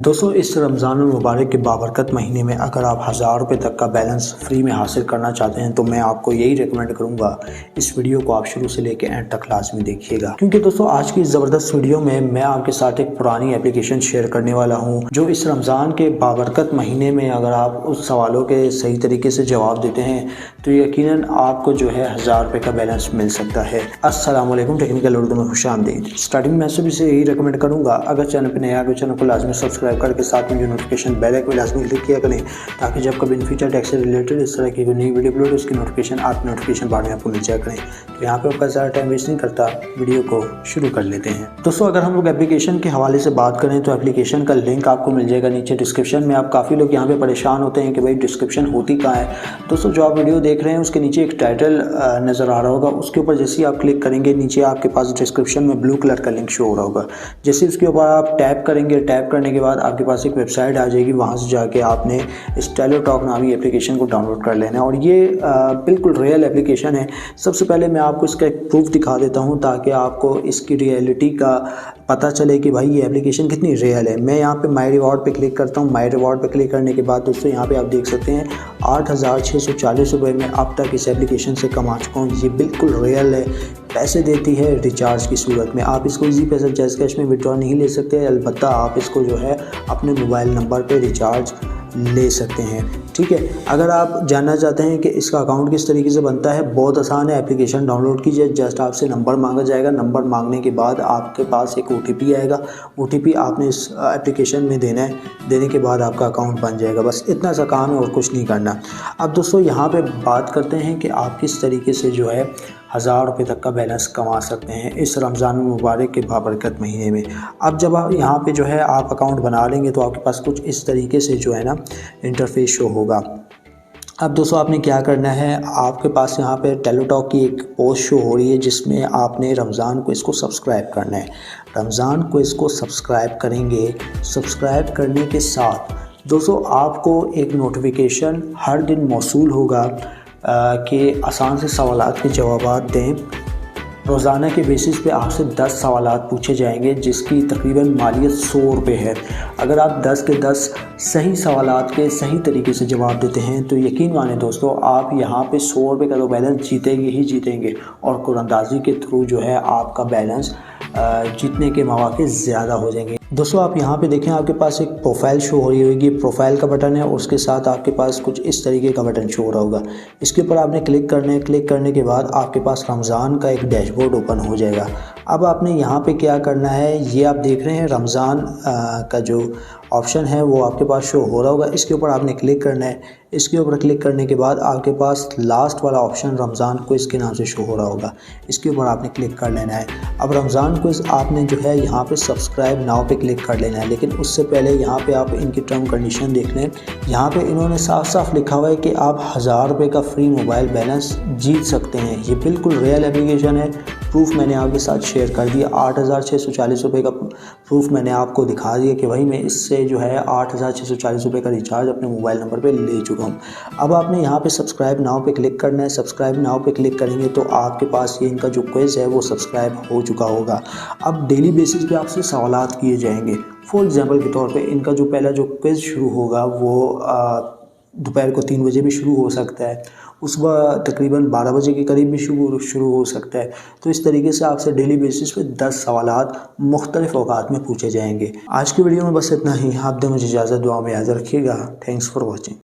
दोस्तों इस रमज़ान मुबारक के बाबरकत महीने में अगर आप 1000 रुपये तक का बैलेंस फ्री में हासिल करना चाहते हैं तो मैं आपको यही रेकमेंड करूंगा, इस वीडियो को आप शुरू से लेकर एंड तक लाजमी देखिएगा। क्योंकि दोस्तों आज की ज़बरदस्त वीडियो में मैं आपके साथ एक पुरानी एप्लीकेशन शेयर करने वाला हूं जो इस रमज़ान के बाबरकत महीने में अगर आप उस सवालों के सही तरीके से जवाब देते हैं तो यकीनन आपको जो है 1000 रुपये का बैलेंस मिल सकता है। अस्सलाम वालेकुम, टेक्निकल उर्दू में खुशामदीद। स्टार्टिंग में सभी से यही रेकमेंड करूँगा, अगर चैनल पर नया आगे चैनल को लाजमी सब्सक्राइब करके साथ में जो नोटिफिकेशन बेल आइकन लाजमी क्लिक किया करें ताकि जब कभी इन फ्यूचर टैक्स से रिलेटेड इस तरह की कोई नई वीडियो अपलोड उसकी नोटिफिकेशन आप नोटिफिकेशन बार में आपको मिल जाया करें। तो यहाँ पे आपका ज़्यादा टाइम वेस्ट नहीं करता, वीडियो को शुरू कर लेते हैं। दोस्तों अगर हम लोग एप्लीकेशन के हवाले से बात करें तो एप्लीकेशन का लिंक आपको मिल जाएगा नीचे डिस्क्रिप्शन में। आप काफ़ी लोग यहाँ पे परेशान होते हैं कि भाई डिस्क्रिप्शन होती कहाँ है। दोस्तों जो आप वीडियो देख रहे हैं उसके नीचे एक टाइटल नज़र आ रहा होगा, उसके ऊपर जैसे ही आप क्लिक करेंगे नीचे आपके पास डिस्क्रिप्शन में ब्लू कलर का लिंक शो हो रहा होगा। जैसे उसके ऊपर आप टैप करेंगे, टैप करने के बाद आपके पास एक वेबसाइट आ जाएगी, वहाँ से जाके आपने इस टेलीटॉक नामी एप्लीकेशन को डाउनलोड कर लेना है। और ये बिल्कुल रियल एप्लीकेशन है। सबसे पहले मैं आपको इसका एक प्रूफ दिखा देता हूँ ताकि आपको इसकी रियलिटी का पता चले कि भाई ये एप्लीकेशन कितनी रियल है। मैं यहाँ पे माई रिवॉर्ड पे क्लिक करता हूँ। माई रिवॉर्ड पे क्लिक करने के बाद दोस्तों यहाँ पे आप देख सकते हैं 8640 रुपये में अब तक इस एप्लीकेशन से कमा चुका हूँ। ये बिल्कुल रियल है, पैसे देती है रिचार्ज की सूरत में। आप इसको इजी पैसा जैज़ कैश में विड्रॉ नहीं ले सकते, अलबत्ता आप इसको जो है अपने मोबाइल नंबर पे रिचार्ज ले सकते हैं। ठीक है, अगर आप जानना चाहते हैं कि इसका अकाउंट किस तरीके से बनता है, बहुत आसान है। एप्लीकेशन डाउनलोड कीजिए, जस्ट आपसे नंबर मांगा जाएगा। नंबर मांगने के बाद आपके पास एक OTP आएगा। OTP आपने इस एप्लीकेशन में देना है, देने के बाद आपका अकाउंट बन जाएगा। बस इतना सा काम है और कुछ नहीं करना। अब दोस्तों यहाँ पे बात करते हैं कि आप किस तरीके से जो है 1000 रुपये तक का बैलेंस कमा सकते हैं इस रमज़ान मुबारक के बाबरकत महीने में। अब जब आप यहाँ पे जो है आप अकाउंट बना लेंगे तो आपके पास कुछ इस तरीके से जो है ना इंटरफेस शो होगा। अब दोस्तों आपने क्या करना है, आपके पास यहाँ पे टेलीटॉक की एक पोस्ट शो हो रही है जिसमें आपने रमज़ान को इसको सब्सक्राइब करना है। रमज़ान को इसको सब्सक्राइब करेंगे। सब्सक्राइब करने के साथ दोस्तों आपको एक नोटिफिकेशन हर दिन मौसूल होगा कि आसान से सवालात के जवाबात दें। रोज़ाना के बेसिस पे आपसे 10 सवालात पूछे जाएंगे जिसकी तकरीबन मालियत 100 रुपये है। अगर आप 10 के 10 सही सवालात के सही तरीके से जवाब देते हैं तो यकीन माने दोस्तों आप यहाँ पे 100 रुपये का तो बैलेंस जीतेंगे ही जीतेंगे और कुरानंदाजी के थ्रू जो है आपका बैलेंस जीतने के मौके ज़्यादा हो जाएंगे। दोस्तों आप यहाँ पे देखें, आपके पास एक प्रोफाइल शो हो रही होगी, प्रोफाइल का बटन है और उसके साथ आपके पास कुछ इस तरीके का बटन शो हो रहा होगा। इसके ऊपर आपने क्लिक करना है। क्लिक करने के बाद आपके पास रमज़ान का एक डैशबोर्ड ओपन हो जाएगा। अब आपने यहाँ पे क्या करना है, ये आप देख रहे हैं रमज़ान का जो ऑप्शन है वो आपके पास शो हो रहा होगा। इसके ऊपर आपने क्लिक करना है। इसके ऊपर क्लिक करने के बाद आपके पास लास्ट वाला ऑप्शन रमज़ान क्विज़ के नाम से शो हो रहा होगा। इसके ऊपर आपने क्लिक कर लेना है। अब रमज़ान क्विज़ आपने जो है यहाँ पे सब्सक्राइब नाउ पे क्लिक कर लेना है, लेकिन उससे पहले यहाँ पे आप इनकी टर्म कंडीशन देख लें। यहाँ पे इन्होंने साफ साफ लिखा हुआ है कि आप 1000 रुपये का फ्री मोबाइल बैलेंस जीत सकते हैं। ये बिल्कुल रियल एप्लीकेशन है। प्रूफ मैंने आपके साथ शेयर कर दिया। 8640 रुपये का प्रूफ मैंने आपको दिखा दिया कि भाई मैं इससे जो है 8640 रुपये का रिचार्ज अपने मोबाइल नंबर पे ले चुका हूँ। अब आपने यहाँ पे सब्सक्राइब नाउ पे क्लिक करना है। सब्सक्राइब नाउ पे क्लिक करेंगे तो आपके पास ये इनका जो क्विज़ है वो सब्सक्राइब हो चुका होगा। अब डेली बेसिस पे आपसे सवालात किए जाएंगे। फॉर एग्जांपल के तौर पे इनका जो पहला जो क्विज़ शुरू होगा वो दोपहर को 3 बजे भी शुरू हो सकता है, सुबह तकरीबन 12 बजे के करीब भी शुरू हो सकता है। तो इस तरीके से आपसे डेली बेसिस पे 10 सवालात मुख्तलिफ औकात में पूछे जाएंगे। आज की वीडियो में बस इतना ही। आप दें मुझे इजाज़त, दुआ में याद रखिएगा। Thanks for watching.